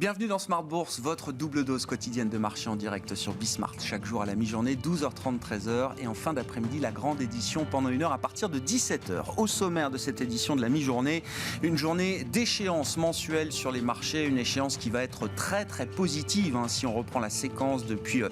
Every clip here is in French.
Bienvenue dans Smart Bourse, votre double dose quotidienne de marché en direct sur Bismart. Chaque jour à la mi-journée, 12h30, 13h. Et en fin d'après-midi, la grande édition pendant une heure à partir de 17h. Au sommaire de cette édition de la mi-journée, une journée d'échéance mensuelle sur les marchés. Une échéance qui va être très très positive. Si on reprend la séquence depuis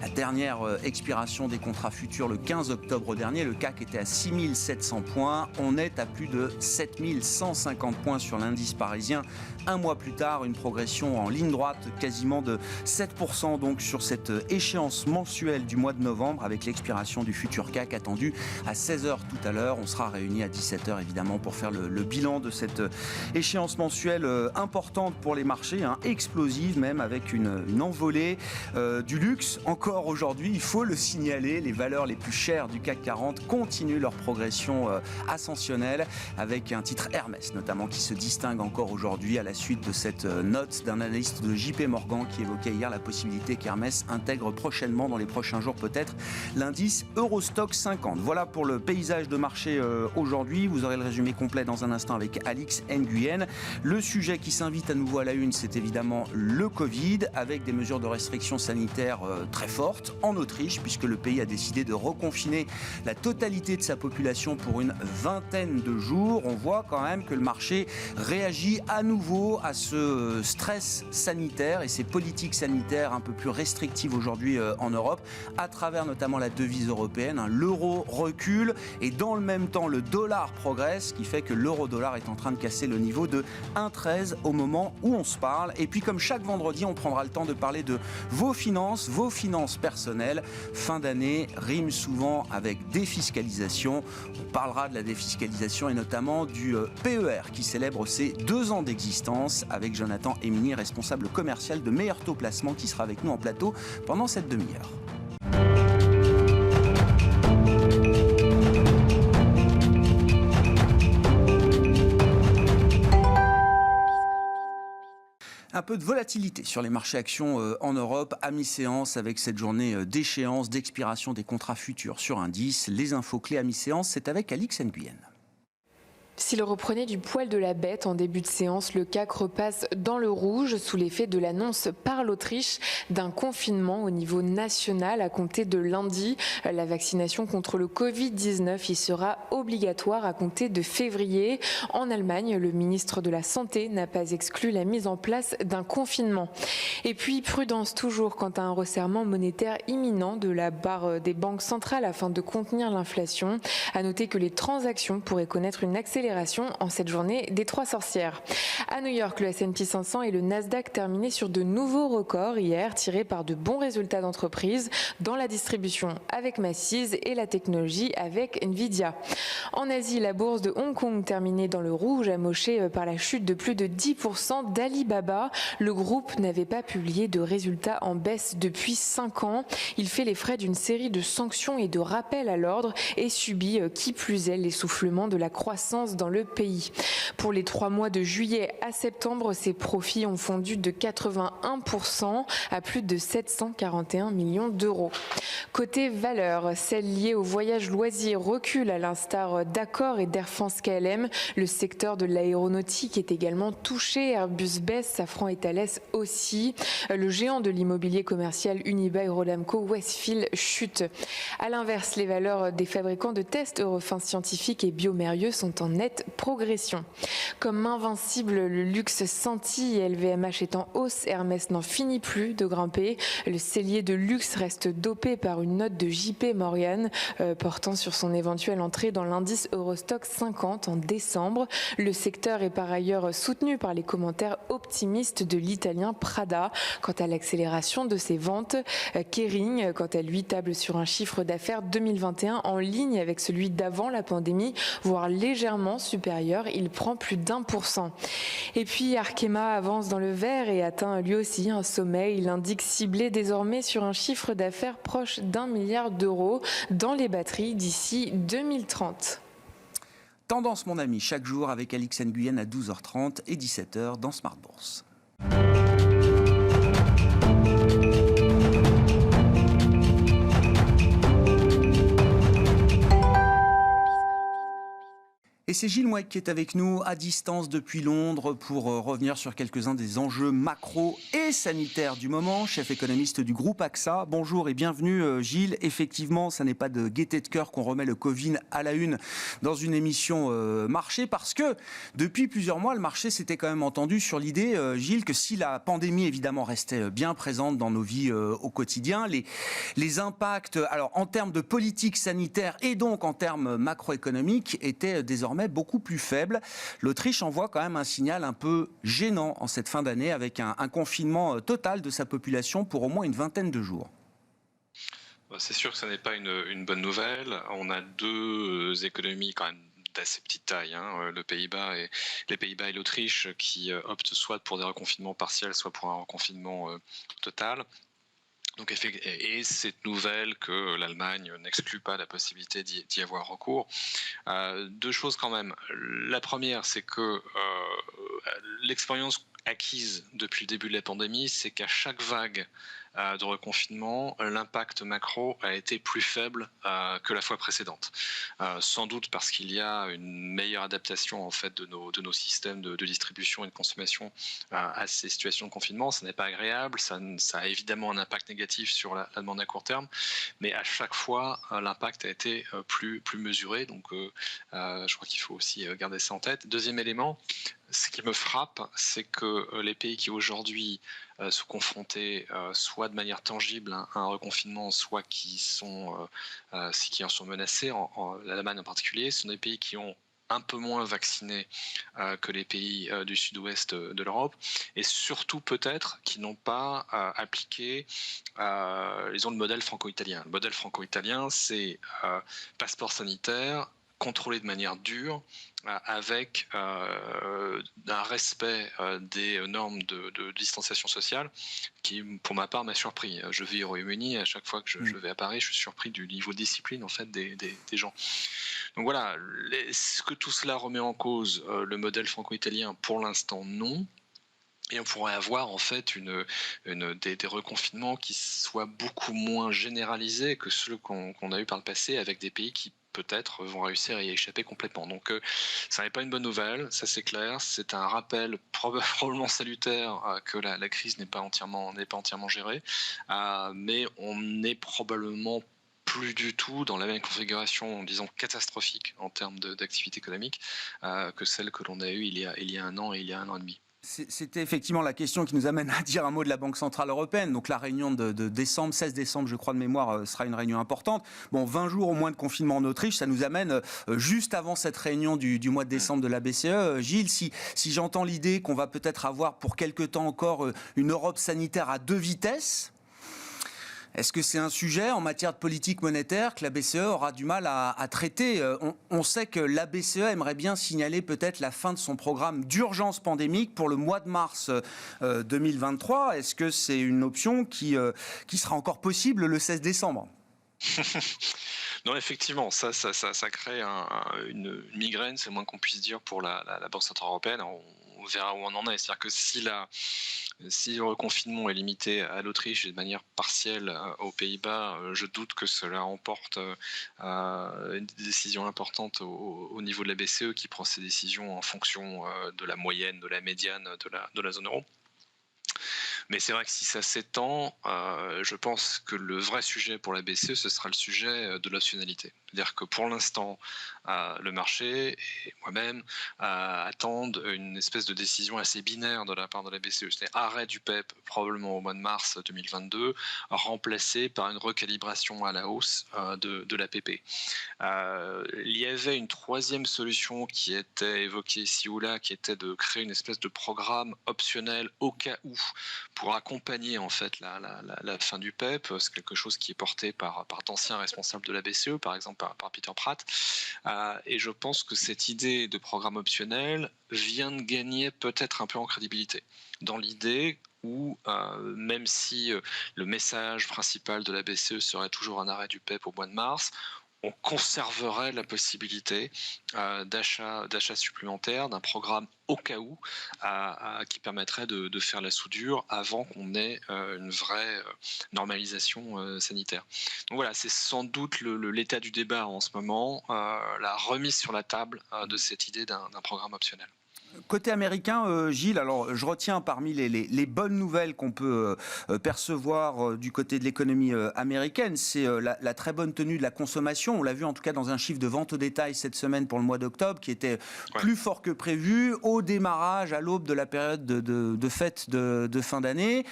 la dernière expiration des contrats futurs le 15 octobre dernier, le CAC était à 6700 points. On est à plus de 7150 points sur l'indice parisien. Un mois plus tard, une progression en ligne droite quasiment de 7% donc sur cette échéance mensuelle du mois de novembre avec l'expiration du futur CAC attendue à 16h tout à l'heure. On sera réunis à 17h évidemment pour faire le bilan de cette échéance mensuelle importante pour les marchés, explosive même avec une envolée du luxe. Encore aujourd'hui, il faut le signaler, les valeurs les plus chères du CAC 40 continuent leur progression ascensionnelle avec un titre Hermès notamment qui se distingue encore aujourd'hui à la suite de cette note d'un analyste de JP Morgan qui évoquait hier la possibilité qu'Hermès intègre prochainement, dans les prochains jours peut-être, l'indice Eurostoxx 50. Voilà pour le paysage de marché aujourd'hui. Vous aurez le résumé complet dans un instant avec Alix Nguyen. Le sujet qui s'invite à nouveau à la une, c'est évidemment le Covid, avec des mesures de restriction sanitaire très fortes en Autriche, puisque le pays a décidé de reconfiner la totalité de sa population pour une vingtaine de jours. On voit quand même que le marché réagit à nouveau à ce stress sanitaire et ces politiques sanitaires un peu plus restrictives aujourd'hui en Europe, à travers notamment la devise européenne. L'euro recule et dans le même temps le dollar progresse, ce qui fait que l'euro-dollar est en train de casser le niveau de 1,13 au moment où on se parle. Et puis comme chaque vendredi, on prendra le temps de parler de vos finances personnelles. Fin d'année rime souvent avec défiscalisation. On parlera de la défiscalisation et notamment du PER qui célèbre ses 2 ans d'existence, avec Jonathan Emini, responsable commercial de Meilleur Taux Placement, qui sera avec nous en plateau pendant cette demi-heure. Un peu de volatilité sur les marchés actions en Europe à mi-séance avec cette journée d'échéance, d'expiration des contrats futurs sur indice. Les infos clés à mi-séance, c'est avec Alix Nguyen. S'il reprenait du poil de la bête en début de séance, le CAC repasse dans le rouge sous l'effet de l'annonce par l'Autriche d'un confinement au niveau national à compter de lundi. La vaccination contre le Covid-19 y sera obligatoire à compter de février. En Allemagne, le ministre de la Santé n'a pas exclu la mise en place d'un confinement. Et puis, prudence toujours quant à un resserrement monétaire imminent de la part des banques centrales afin de contenir l'inflation. À noter que les transactions pourraient connaître une accélération en cette journée des 3 sorcières. À New York, le S&P 500 et le Nasdaq terminaient sur de nouveaux records hier, tirés par de bons résultats d'entreprise dans la distribution avec Macy's et la technologie avec Nvidia. En Asie, la bourse de Hong Kong terminait dans le rouge, amochée par la chute de plus de 10% d'Alibaba. Le groupe n'avait pas publié de résultats en baisse depuis 5 ans. Il fait les frais d'une série de sanctions et de rappels à l'ordre et subit, qui plus est, l'essoufflement de la croissance dans le pays. Pour les 3 mois de juillet à septembre, ses profits ont fondu de 81% à plus de 741 millions d'euros. Côté valeurs, celles liées au voyage loisirs reculent à l'instar d'Accor et d'Air France KLM. Le secteur de l'aéronautique est également touché. Airbus baisse, Safran et Thales aussi. Le géant de l'immobilier commercial Unibail Rodamco Westfield chute. À l'inverse, les valeurs des fabricants de tests Eurofins Scientifique et Biomérieux sont en nette progression. Comme invincible, le luxe senti et LVMH est en hausse, Hermès n'en finit plus de grimper. Le cellier de luxe reste dopé par une note de JP Morgan portant sur son éventuelle entrée dans l'indice Eurostoxx 50 en décembre. Le secteur est par ailleurs soutenu par les commentaires optimistes de l'italien Prada quant à l'accélération de ses ventes. Kering, quant à lui, table sur un chiffre d'affaires 2021 en ligne avec celui d'avant la pandémie, voire légèrement supérieur. Il prend plus d'1%. Et puis Arkema avance dans le vert et atteint lui aussi un sommet. Il indique cibler désormais sur un chiffre d'affaires proche d'1 milliard d'euros dans les batteries d'ici 2030. Tendance mon ami, chaque jour avec Alix Nguyen à 12h30 et 17h dans Smart Bourse. Et c'est Gilles Mouek qui est avec nous à distance depuis Londres pour revenir sur quelques-uns des enjeux macro et sanitaires du moment. Chef économiste du groupe AXA. Bonjour et bienvenue Gilles. Effectivement, ça n'est pas de gaieté de cœur qu'on remet le Covid à la une dans une émission marché parce que depuis plusieurs mois, le marché s'était quand même entendu sur l'idée, Gilles, que si la pandémie évidemment restait bien présente dans nos vies au quotidien, les impacts, alors en termes de politique sanitaire et donc en termes macroéconomiques, étaient désormais beaucoup plus faible. L'Autriche envoie quand même un signal un peu gênant en cette fin d'année avec un confinement total de sa population pour au moins une vingtaine de jours. C'est sûr que ce n'est pas une bonne nouvelle. On a deux économies quand même d'assez petite taille, les Pays-Bas et l'Autriche, qui optent soit pour des reconfinements partiels, soit pour un reconfinement total. Donc, et cette nouvelle que l'Allemagne n'exclut pas la possibilité d'y avoir recours. Deux choses quand même. La première, c'est que l'expérience acquise depuis le début de la pandémie, c'est qu'à chaque vague de reconfinement, l'impact macro a été plus faible que la fois précédente. Sans doute parce qu'il y a une meilleure adaptation en fait de nos systèmes de distribution et de consommation à ces situations de confinement. Ce n'est pas agréable, ça a évidemment un impact négatif sur la demande à court terme, mais à chaque fois l'impact a été plus mesuré. Donc je crois qu'il faut aussi garder ça en tête. Deuxième élément, ce qui me frappe, c'est que les pays qui aujourd'hui sont confrontés soit de manière tangible à un reconfinement, soit qui en sont menacés, l'Allemagne en particulier, ce sont des pays qui ont un peu moins vaccinés que les pays du sud-ouest de l'Europe, et surtout peut-être qui n'ont pas appliqué le modèle franco-italien. Le modèle franco-italien, c'est passeport sanitaire, contrôlé de manière dure, avec un respect des normes de distanciation sociale qui, pour ma part, m'a surpris. Je vis au Royaume-Uni, à chaque fois que je vais à Paris, je suis surpris du niveau de discipline en fait, des gens. Donc voilà, est-ce que tout cela remet en cause le modèle franco-italien? Pour l'instant, non. Et on pourrait avoir en fait des reconfinements qui soient beaucoup moins généralisés que ceux qu'on a eu par le passé, avec des pays qui peut-être vont réussir à y échapper complètement. Donc ça n'est pas une bonne nouvelle, ça c'est clair. C'est un rappel probablement salutaire que la crise n'est pas entièrement gérée, mais on n'est probablement plus du tout dans la même configuration, disons, catastrophique en termes d'activité économique que celle que l'on a eue il y a un an et il y a un an et demi. C'était effectivement la question qui nous amène à dire un mot de la Banque Centrale Européenne. Donc la réunion de décembre, 16 décembre, je crois de mémoire, sera une réunion importante. Bon, 20 jours au moins de confinement en Autriche, ça nous amène juste avant cette réunion du mois de décembre de la BCE. Gilles, si j'entends l'idée qu'on va peut-être avoir pour quelque temps encore une Europe sanitaire à deux vitesses, est-ce que c'est un sujet en matière de politique monétaire que la BCE aura du mal à traiter? On sait que la BCE aimerait bien signaler peut-être la fin de son programme d'urgence pandémique pour le mois de mars 2023. Est-ce que c'est une option qui sera encore possible le 16 décembre? Non, effectivement, ça crée une migraine, c'est le moins qu'on puisse dire pour la Banque Centrale Européenne. On verra où on en est. C'est-à-dire que si le reconfinement est limité à l'Autriche et de manière partielle aux Pays-Bas, je doute que cela emporte une décision importante au niveau de la BCE, qui prend ses décisions en fonction de la moyenne, de la médiane de la zone euro. Mais c'est vrai que si ça s'étend, je pense que le vrai sujet pour la BCE, ce sera le sujet de l'optionnalité. C'est-à-dire que pour l'instant, le marché et moi-même attendent une espèce de décision assez binaire de la part de la BCE. C'est-à-dire arrêt du PEP probablement au mois de mars 2022, remplacé par une recalibration à la hausse de l'APP. Il y avait une troisième solution qui était évoquée ici ou là, qui était de créer une espèce de programme optionnel au cas où, pour accompagner en fait la fin du PEP. C'est quelque chose qui est porté par d'anciens responsables de la BCE, par exemple par Peter Pratt. Et je pense que cette idée de programme optionnel vient de gagner peut-être un peu en crédibilité, dans l'idée où même si le message principal de la BCE serait toujours un arrêt du PEP au mois de mars, on conserverait la possibilité d'achat supplémentaire, d'un programme au cas où, qui permettrait de faire la soudure avant qu'on ait une vraie normalisation sanitaire. Donc voilà, c'est sans doute l'état du débat en ce moment, la remise sur la table de cette idée d'un programme optionnel. Côté américain, Gilles, alors je retiens parmi les bonnes nouvelles qu'on peut percevoir du côté de l'économie américaine, c'est la très bonne tenue de la consommation. On l'a vu en tout cas dans un chiffre de vente au détail cette semaine pour le mois d'octobre qui était plus fort que prévu au démarrage, à l'aube de la période de fête de fin d'année.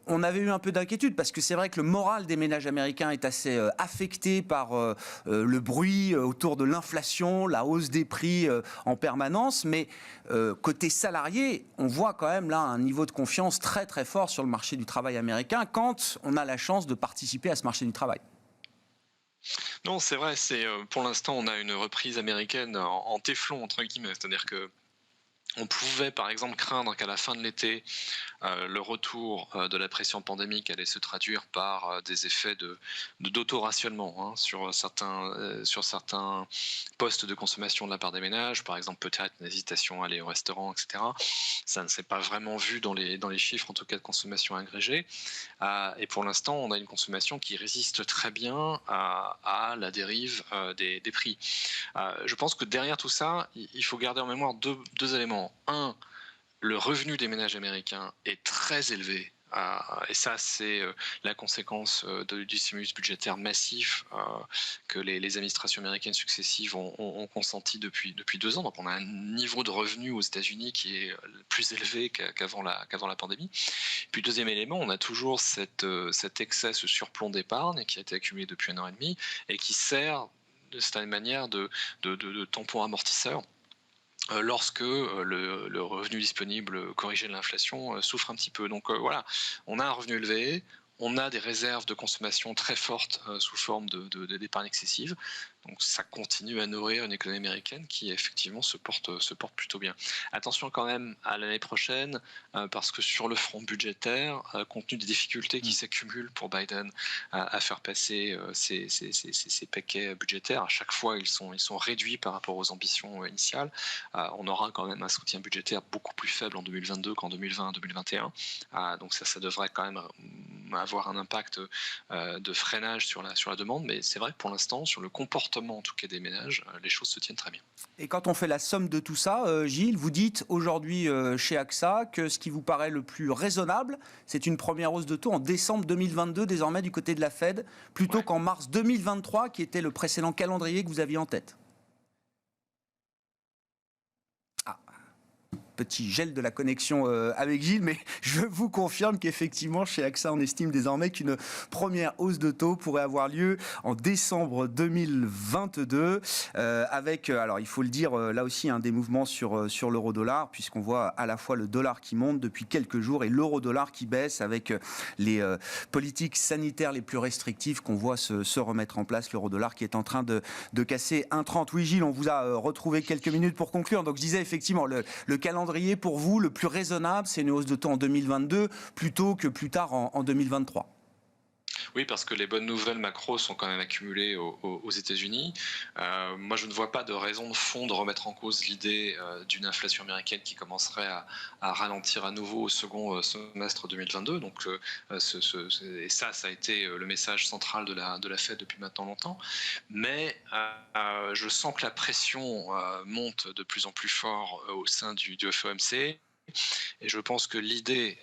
On avait eu un peu d'inquiétude parce que c'est vrai que le moral des ménages américains est assez affecté par le bruit autour de l'inflation, la hausse des prix en permanence, mais côté salarié, on voit quand même là un niveau de confiance très très fort sur le marché du travail américain quand on a la chance de participer à ce marché du travail. Non, c'est vrai, pour l'instant on a une reprise américaine en téflon entre guillemets, c'est-à-dire que on pouvait par exemple craindre qu'à la fin de l'été, le retour de la pression pandémique allait se traduire par des effets d'autorationnement sur certains postes de consommation de la part des ménages, par exemple peut-être une hésitation à aller au restaurant, etc. Ça ne s'est pas vraiment vu dans les chiffres, en tout cas de consommation agrégée. Et pour l'instant, on a une consommation qui résiste très bien à la dérive des prix. Je pense que derrière tout ça, il faut garder en mémoire deux éléments. Un, le revenu des ménages américains est très élevé. Et ça, c'est la conséquence du stimulus budgétaire massif que les administrations américaines successives ont consenti depuis 2 ans. Donc on a un niveau de revenu aux États-Unis qui est plus élevé qu'avant la pandémie. Puis deuxième élément, on a toujours cet excès, ce surplomb d'épargne qui a été accumulé depuis 1 an et demi et qui sert de certaine manière de tampon amortisseur lorsque le revenu disponible corrigé de l'inflation souffre un petit peu. Donc voilà, on a un revenu élevé, on a des réserves de consommation très fortes sous forme d'épargne excessive. Donc ça continue à nourrir une économie américaine qui effectivement se porte plutôt bien. Attention quand même à l'année prochaine, parce que sur le front budgétaire, compte tenu des difficultés qui s'accumulent pour Biden à faire passer ces paquets budgétaires, à chaque fois ils sont réduits par rapport aux ambitions initiales. On aura quand même un soutien budgétaire beaucoup plus faible en 2022 qu'en 2020-2021. Donc ça devrait quand même avoir un impact de freinage sur la demande, mais c'est vrai que pour l'instant, sur le comportement en tout cas des ménages, les choses se tiennent très bien. Et quand on fait la somme de tout ça, Gilles, vous dites aujourd'hui chez AXA que ce qui vous paraît le plus raisonnable, c'est une première hausse de taux en décembre 2022, désormais du côté de la Fed, plutôt qu'en mars 2023, qui était le précédent calendrier que vous aviez en tête. Petit gel de la connexion avec Gilles, mais je vous confirme qu'effectivement, chez AXA, on estime désormais qu'une première hausse de taux pourrait avoir lieu en décembre 2022, avec, alors il faut le dire, là aussi, des mouvements sur l'euro-dollar, puisqu'on voit à la fois le dollar qui monte depuis quelques jours et l'euro-dollar qui baisse avec les politiques sanitaires les plus restrictives qu'on voit se remettre en place, l'euro-dollar qui est en train de casser 1,30. Oui, Gilles, on vous a retrouvé quelques minutes pour conclure. Donc je disais effectivement, le calendrier pour vous, le plus raisonnable, c'est une hausse de taux en 2022 plutôt que plus tard en 2023. Oui, parce que les bonnes nouvelles macro sont quand même accumulées aux États-Unis. Moi, je ne vois pas de raison de fond de remettre en cause l'idée d'une inflation américaine qui commencerait à ralentir à nouveau au second semestre 2022. Donc, et ça a été le message central de la Fed depuis maintenant longtemps. Mais je sens que la pression monte de plus en plus fort au sein du FOMC. Et je pense que l'idée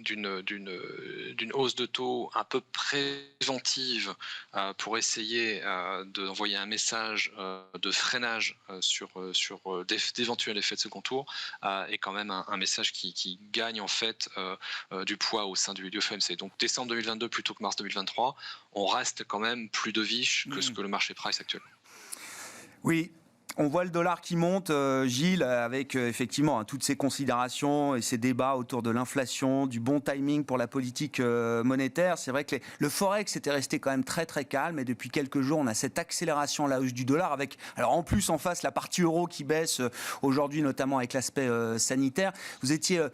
d'une hausse de taux un peu préventive pour essayer d'envoyer un message de freinage sur d'éventuels effets de second tour est quand même un message qui gagne en fait du poids au sein du FOMC. Donc décembre 2022 plutôt que mars 2023, on reste quand même plus dovish que ce que le marché price actuellement. Oui. On voit le dollar qui monte, Gilles, avec effectivement toutes ces considérations et ces débats autour de l'inflation, du bon timing pour la politique monétaire. C'est vrai que le Forex était resté quand même très très calme et depuis quelques jours, on a cette accélération à la hausse du dollar avec, alors en plus en face, la partie euro qui baisse aujourd'hui, notamment avec l'aspect sanitaire. Vous étiez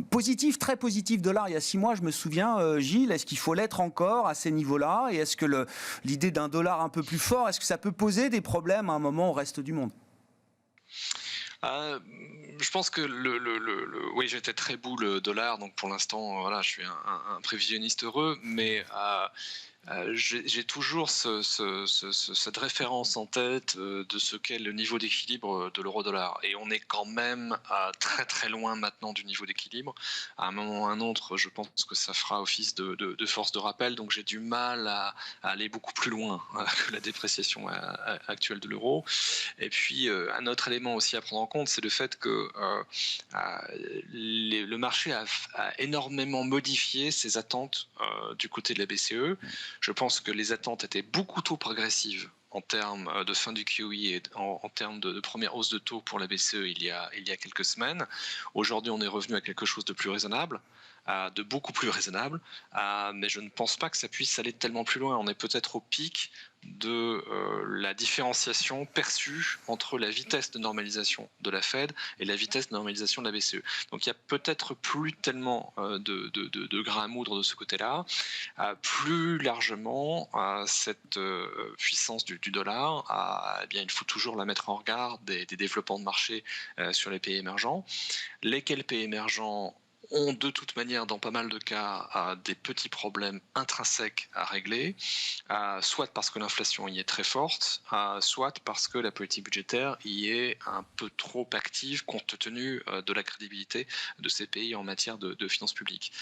positif, très positif dollar il y a 6 mois, je me souviens, Gilles. Est-ce qu'il faut l'être encore à ces niveaux-là? Et est-ce que l'idée d'un dollar un peu plus fort, est-ce que ça peut poser des problèmes à un moment au reste du monde? Je pense que oui, j'étais très boule dollar, donc pour l'instant, voilà, je suis un prévisionniste heureux, mais j'ai toujours cette référence en tête de ce qu'est le niveau d'équilibre de l'euro-dollar. Et on est quand même très très loin maintenant du niveau d'équilibre. À un moment ou à un autre, je pense que ça fera office de force de rappel. Donc j'ai du mal à aller beaucoup plus loin que la dépréciation actuelle de l'euro. Et puis un autre élément aussi à prendre en compte, c'est le fait que le marché a énormément modifié ses attentes du côté de la BCE. Je pense que les attentes étaient beaucoup trop progressives en termes de fin du QE et en termes de première hausse de taux pour la BCE il y a quelques semaines. Aujourd'hui, on est revenu à quelque chose de plus raisonnable, de beaucoup plus raisonnable, mais je ne pense pas que ça puisse aller tellement plus loin. On est peut-être au pic de la différenciation perçue entre la vitesse de normalisation de la Fed et la vitesse de normalisation de la BCE. Donc il n'y a peut-être plus tellement de grains à moudre de ce côté-là. Plus largement, cette puissance du dollar, eh bien, il faut toujours la mettre en regard des développements de marché sur les pays émergents. Lesquels pays émergents ont de toute manière, dans pas mal de cas, des petits problèmes intrinsèques à régler, soit parce que l'inflation y est très forte, soit parce que la politique budgétaire y est un peu trop active compte tenu de la crédibilité de ces pays en matière de finances publiques.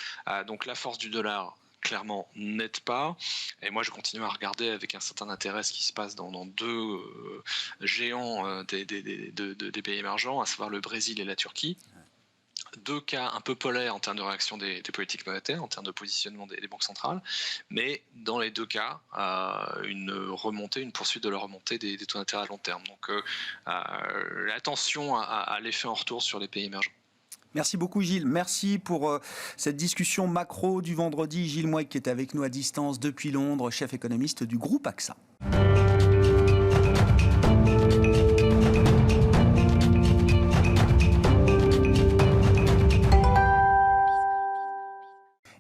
Donc la force du dollar, clairement, n'aide pas. Et moi, je continue à regarder avec un certain intérêt ce qui se passe dans deux géants des pays émergents, à savoir le Brésil et la Turquie. Deux cas un peu polaires en termes de réaction des politiques monétaires, en termes de positionnement des banques centrales, mais dans les deux cas, une poursuite de la remontée des taux d'intérêt à long terme. Donc attention à l'effet en retour sur les pays émergents. Merci beaucoup Gilles, merci pour cette discussion macro du vendredi. Gilles Mouek qui est avec nous à distance depuis Londres, chef économiste du groupe AXA.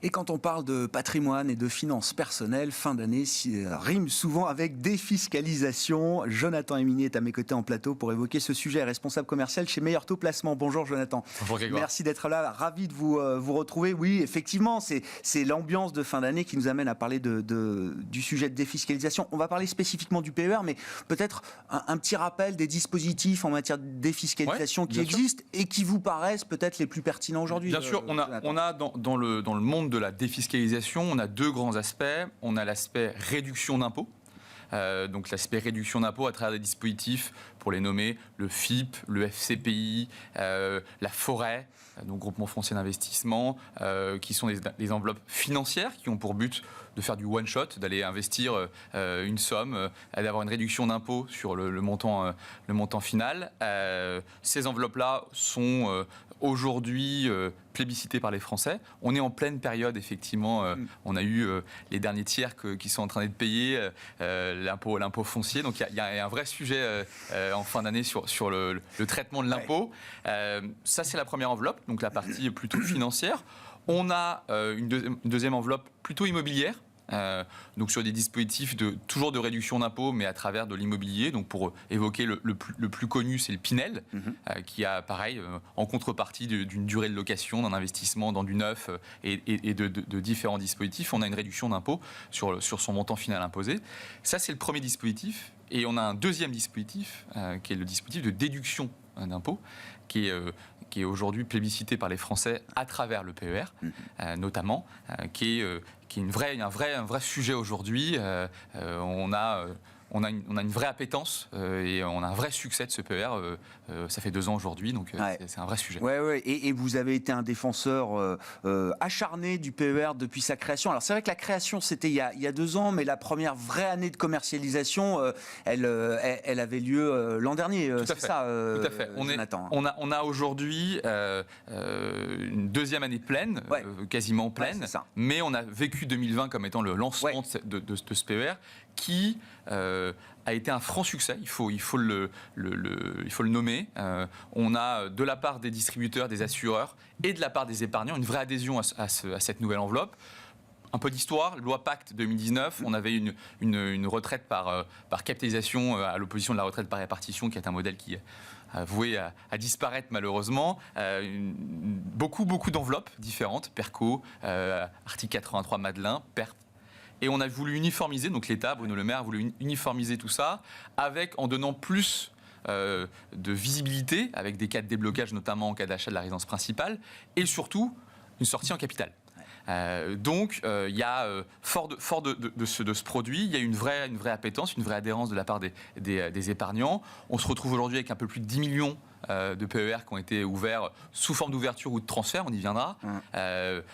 Et quand on parle de patrimoine et de finances personnelles, fin d'année rime souvent avec défiscalisation. Jonathan Emini est à mes côtés en plateau pour évoquer ce sujet, responsable commercial chez Meilleur Taux Placement. Bonjour Jonathan. Bonjour Grégoire. Merci d'être là, ravi de vous retrouver. Oui, effectivement, c'est l'ambiance de fin d'année qui nous amène à parler du sujet de défiscalisation. On va parler spécifiquement du PER, mais peut-être un petit rappel des dispositifs en matière de défiscalisation qui existent et qui vous paraissent peut-être les plus pertinents aujourd'hui. Bien sûr, on a dans le monde de la défiscalisation, on a deux grands aspects. On a l'aspect réduction d'impôts. Donc l'aspect réduction d'impôts à travers des dispositifs, pour les nommer, le FIP, le FCPI, la forêt, donc groupement foncier d'investissement, qui sont des enveloppes financières qui ont pour but de faire du one-shot, d'aller investir une somme, d'avoir une réduction d'impôt sur le montant final. Ces enveloppes-là sont aujourd'hui plébiscitées par les Français. On est en pleine période, effectivement. On a eu les derniers tiers qui sont en train d'être payés, l'impôt foncier. Donc il y a un vrai sujet en fin d'année sur le traitement de l'impôt. Ça, c'est la première enveloppe, donc la partie plutôt financière. On a une deuxième enveloppe plutôt immobilière. Donc sur des dispositifs toujours de réduction d'impôt, mais à travers de l'immobilier. Donc pour évoquer le plus connu, c'est le Pinel, qui a pareil en contrepartie d'une durée de location, d'un investissement dans du neuf et de différents dispositifs, on a une réduction d'impôt sur son montant final imposé. Ça, c'est le premier dispositif. Et on a un deuxième dispositif qui est le dispositif de déduction d'impôt, qui est aujourd'hui plébiscité par les Français à travers le PER, notamment, qui est un vrai sujet aujourd'hui. On on a une vraie appétence et on a un vrai succès de ce PER. Ça fait 2 ans aujourd'hui, donc c'est un vrai sujet. Ouais. Et vous avez été un défenseur acharné du PER depuis sa création. Alors c'est vrai que la création c'était il y a 2 ans, mais la première vraie année de commercialisation, elle avait lieu l'an dernier. C'est ça, tout à fait. Jonathan. On a aujourd'hui une 2e année pleine, quasiment pleine, mais on a vécu 2020 comme étant le lancement de ce PER qui a été un franc succès, il faut le nommer. On a de la part des distributeurs, des assureurs et de la part des épargnants une vraie adhésion à cette nouvelle enveloppe. Un peu d'histoire, loi Pacte 2019, on avait une retraite par capitalisation à l'opposition de la retraite par répartition, qui est un modèle qui a voué à disparaître malheureusement. Beaucoup d'enveloppes différentes, PERCO, article 83 Madelin, PERP. Et on a voulu uniformiser, donc l'État, Bruno Le Maire a voulu uniformiser tout ça, en donnant plus de visibilité, avec des cas de déblocage, notamment en cas d'achat de la résidence principale, et surtout une sortie en capital. Donc, il y a, fort de ce produit, il y a une vraie appétence, une vraie adhérence de la part des épargnants. On se retrouve aujourd'hui avec un peu plus de 10 millions de PER qui ont été ouverts sous forme d'ouverture ou de transfert, on y viendra,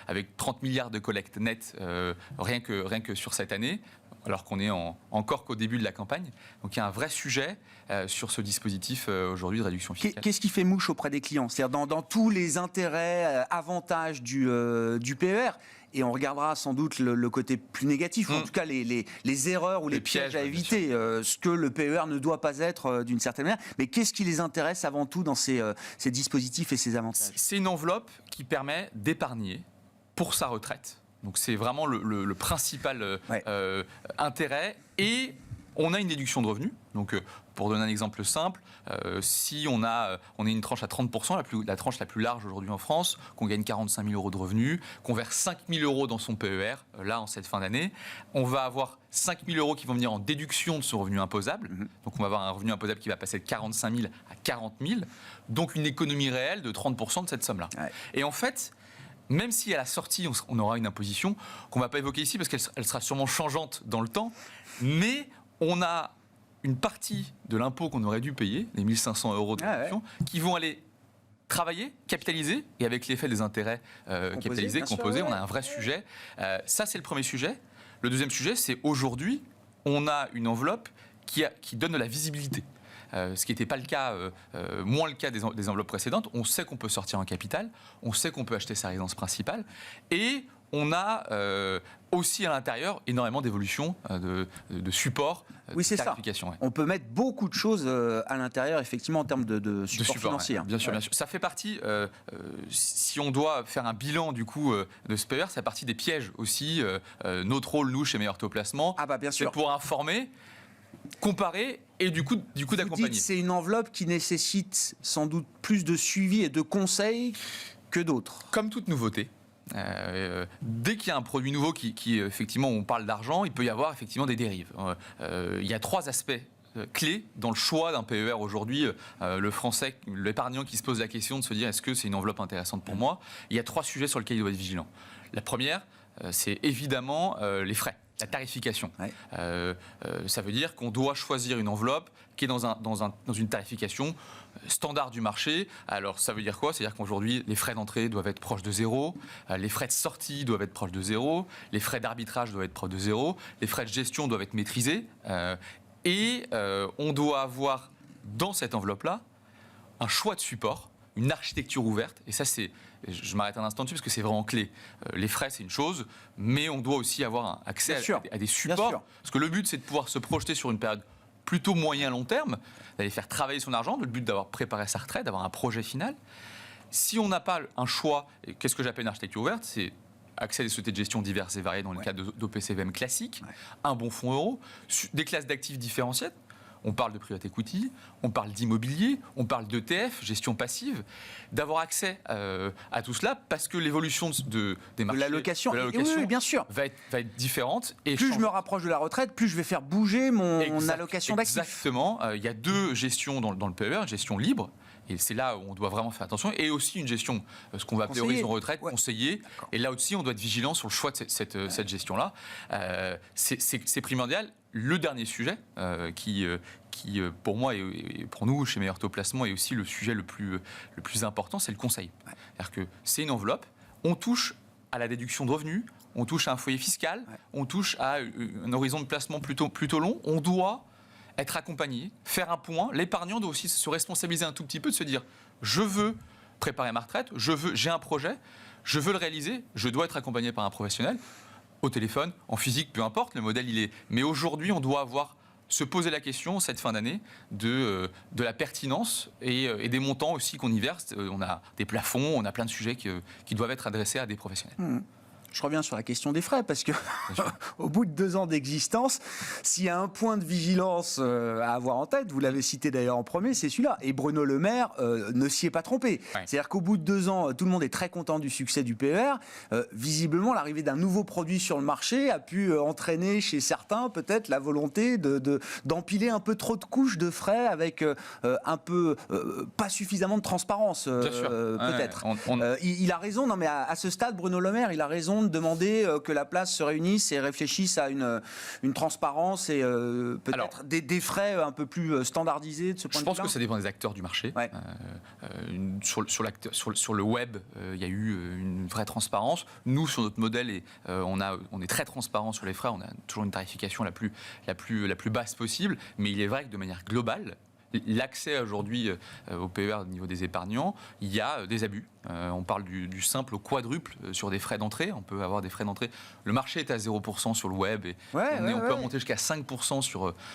avec 30 milliards de collecte nette rien que sur cette année, alors qu'on est encore qu'au début de la campagne. Donc il y a un vrai sujet sur ce dispositif aujourd'hui de réduction fiscale. Qu'est-ce qui fait mouche auprès des clients? C'est-à-dire dans tous les intérêts, avantages du PER, et on regardera sans doute le côté plus négatif, ou en tout cas les erreurs ou les pièges à éviter, ce que le PER ne doit pas être d'une certaine manière. Mais qu'est-ce qui les intéresse avant tout dans ces dispositifs et ces avantages? C'est une enveloppe qui permet d'épargner pour sa retraite. Donc c'est vraiment le principal intérêt. Et on a une déduction de revenus. Donc pour donner un exemple simple, si on est une tranche à 30%, la tranche la plus large aujourd'hui en France, qu'on gagne 45 000 euros de revenus, qu'on verse 5 000 euros dans son PER, là en cette fin d'année, on va avoir 5 000 euros qui vont venir en déduction de son revenu imposable. Donc on va avoir un revenu imposable qui va passer de 45 000 à 40 000. Donc une économie réelle de 30% de cette somme-là. Et en fait, même si à la sortie, on aura une imposition qu'on ne va pas évoquer ici parce qu'elle sera sûrement changeante dans le temps, mais on a une partie de l'impôt qu'on aurait dû payer, les 1 500 euros de déduction, qui vont aller travailler, capitaliser, et avec l'effet des intérêts capitalisés, composés, on a un vrai sujet. Ça, c'est le premier sujet. Le deuxième sujet, c'est aujourd'hui, on a une enveloppe qui donne de la visibilité. Ce qui n'était pas le cas, moins le cas des enveloppes précédentes. On sait qu'on peut sortir en capital, on sait qu'on peut acheter sa résidence principale, et on a aussi à l'intérieur énormément d'évolutions, de support, de tarification. Oui, c'est ça. On peut mettre beaucoup de choses à l'intérieur, effectivement, en termes de support financier. Bien sûr. Ça fait partie, si on doit faire un bilan du coup de ce PER, ça fait partie des pièges aussi. Notre rôle, nous, chez Meilleur Taux Placement, c'est pour informer, comparer et du coup d'accompagner. C'est une enveloppe qui nécessite sans doute plus de suivi et de conseils que d'autres. Comme toute nouveauté. Dès qu'il y a un produit nouveau qui effectivement, on parle d'argent, il peut y avoir effectivement des dérives. Il y a 3 aspects clés dans le choix d'un PER aujourd'hui. Le Français, l'épargnant qui se pose la question de se dire est-ce que c'est une enveloppe intéressante pour moi? Il y a 3 sujets sur lesquels il doit être vigilant. La première, c'est évidemment les frais. La tarification. Ça veut dire qu'on doit choisir une enveloppe qui est dans une tarification standard du marché. Alors ça veut dire quoi? C'est-à-dire qu'aujourd'hui, les frais d'entrée doivent être proches de 0, les frais de sortie doivent être proches de 0, les frais d'arbitrage doivent être proches de 0, les frais de gestion doivent être maîtrisés. Et on doit avoir dans cette enveloppe-là un choix de support, une architecture ouverte. Et ça, je m'arrête un instant dessus parce que c'est vraiment clé. Les frais, c'est une chose, mais on doit aussi avoir accès à des supports. Parce que le but, c'est de pouvoir se projeter sur une période plutôt moyen-long terme, d'aller faire travailler son argent, le but d'avoir préparé sa retraite, d'avoir un projet final. Si on n'a pas un choix, et qu'est-ce que j'appelle une architecture ouverte? C'est accès à des sociétés de gestion diverses et variées dans le cadre d'OPCVM classique, un bon fonds euro, des classes d'actifs différenciées. On parle de private equity, on parle d'immobilier, on parle d'ETF, gestion passive, d'avoir accès à tout cela parce que l'évolution des marchés, de l'allocation, oui, bien sûr, va être différente. Et plus je me rapproche de la retraite, plus je vais faire bouger mon allocation d'actifs. Exactement. Il y a 2 gestions dans le PER, une gestion libre. Et c'est là où on doit vraiment faire attention. Et aussi une gestion, ce qu'on va appeler horizon retraite, conseillée. Et là aussi, on doit être vigilant sur le choix de cette gestion-là. C'est primordial. le dernier sujet qui pour moi et pour nous chez Meilleur Taux Placement est aussi le sujet le plus important, c'est le conseil. C'est-à-dire que c'est une enveloppe, on touche à la déduction de revenus, on touche à un foyer fiscal, on touche à un horizon de placement plutôt long, on doit être accompagné, faire un point. L'épargnant doit aussi se responsabiliser un tout petit peu, de se dire je veux préparer ma retraite, j'ai un projet, je veux le réaliser, je dois être accompagné par un professionnel, au téléphone, en physique, peu importe, le modèle il est. Mais aujourd'hui, on doit se poser la question, cette fin d'année, de la pertinence et des montants aussi qu'on y verse. On a des plafonds, on a plein de sujets qui doivent être adressés à des professionnels. Je reviens sur la question des frais, parce que au bout de 2 ans d'existence, s'il y a un point de vigilance à avoir en tête, vous l'avez cité d'ailleurs en premier, c'est celui-là. Et Bruno Le Maire ne s'y est pas trompé. Ouais. C'est-à-dire qu'au bout de 2 ans, tout le monde est très content du succès du PER. Visiblement, l'arrivée d'un nouveau produit sur le marché a pu entraîner chez certains peut-être la volonté d'empiler un peu trop de couches de frais avec un peu pas suffisamment de transparence, peut-être. Il a raison, non mais à ce stade, Bruno Le Maire, il a raison de demander que la place se réunisse et réfléchisse à une transparence et peut-être des frais un peu plus standardisés de ce point de vue. Je pense que ça dépend des acteurs du marché. Ouais. Sur le web, il y a eu une vraie transparence. Nous, sur notre modèle, on est très transparent sur les frais. On a toujours une tarification la plus basse possible. Mais il est vrai que de manière globale, l'accès aujourd'hui au PER au niveau des épargnants, il y a des abus. On parle du simple au quadruple sur des frais d'entrée. On peut avoir des frais d'entrée. Le marché est à 0% sur le web et on peut monter jusqu'à 5%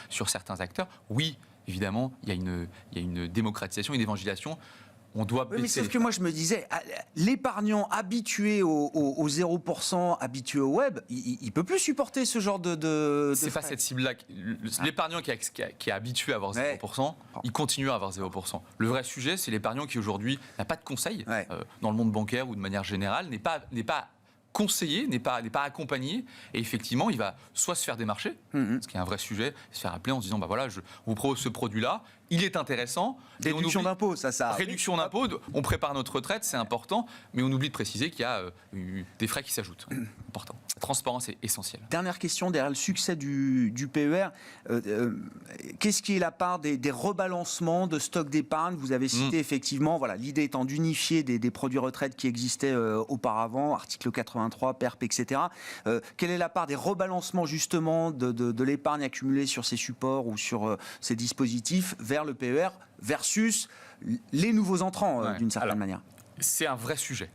sur certains acteurs. Oui, évidemment, il y a une démocratisation, une évangélisation. On doit baisser. Mais sauf que moi je me disais, l'épargnant habitué au 0%, habitué au web, il ne peut plus supporter ce genre de c'est pas cette cible-là. L'épargnant qui est habitué à avoir 0%, il continue à avoir 0%. Le vrai sujet, c'est l'épargnant qui aujourd'hui n'a pas de conseil dans le monde bancaire ou de manière générale, n'est pas conseillé, n'est pas accompagné, et effectivement, il va soit se faire démarcher, ce qui est un vrai sujet, se faire appeler en se disant, bah voilà, je vous propose ce produit-là, il est intéressant. Réduction d'impôt, ça. Réduction d'impôt, on prépare notre retraite, c'est important, mais on oublie de préciser qu'il y a des frais qui s'ajoutent. Important. La transparence est essentielle. Dernière question, derrière le succès du PER, qu'est-ce qui est la part des rebalancements de stock d'épargne? Vous avez cité effectivement, voilà, l'idée étant d'unifier des produits retraite qui existaient auparavant, article 83, PERP, etc. Quelle est la part des rebalancements justement de l'épargne accumulée sur ces supports ou sur ces dispositifs vers le PER versus les nouveaux entrants d'une certaine manière? C'est un vrai sujet.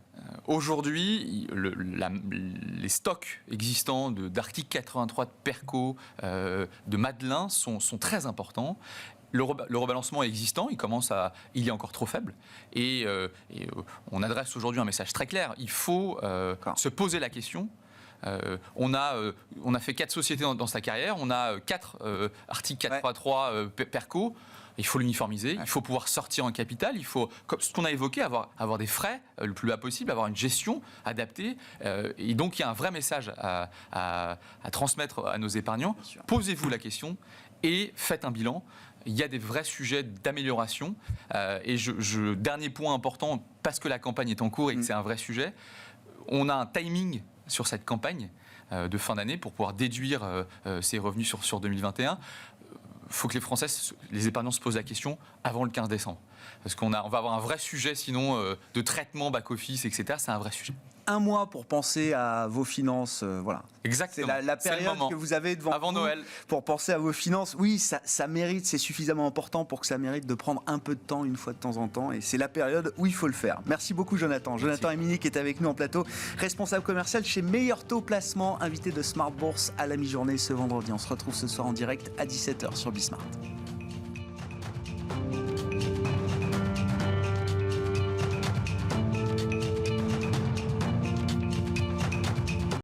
Aujourd'hui, les stocks existants d'article 83, de Perco, de Madelin sont très importants. Le rebalancement est existant, il est encore trop faible. Et on adresse aujourd'hui un message très clair. Il faut se poser la question. On a fait 4 sociétés dans sa carrière, on a 4 articles 4.3 Perco. Il faut l'uniformiser, il faut pouvoir sortir en capital, il faut, comme ce qu'on a évoqué, avoir des frais le plus bas possible, avoir une gestion adaptée. Et donc il y a un vrai message à transmettre à nos épargnants. Posez-vous la question et faites un bilan. Il y a des vrais sujets d'amélioration. Et dernier point important, parce que la campagne est en cours et que c'est un vrai sujet, on a un timing sur cette campagne de fin d'année pour pouvoir déduire ses revenus sur 2021. Il faut que les épargnants se posent la question avant le 15 décembre. Parce qu'on va avoir un vrai sujet, sinon, de traitement back-office, etc. C'est un vrai sujet. Un mois pour penser à vos finances, voilà. Exactement. C'est la période que vous avez devant avant vous Noël. Pour penser à vos finances. Oui, ça mérite, c'est suffisamment important pour que ça mérite de prendre un peu de temps, une fois de temps en temps. Et c'est la période où il faut le faire. Merci beaucoup, Jonathan. Merci. Jonathan Emini qui est avec nous en plateau, responsable commercial chez Meilleur Taux Placement, invité de Smart Bourse à la mi-journée ce vendredi. On se retrouve ce soir en direct à 17h sur Bismart.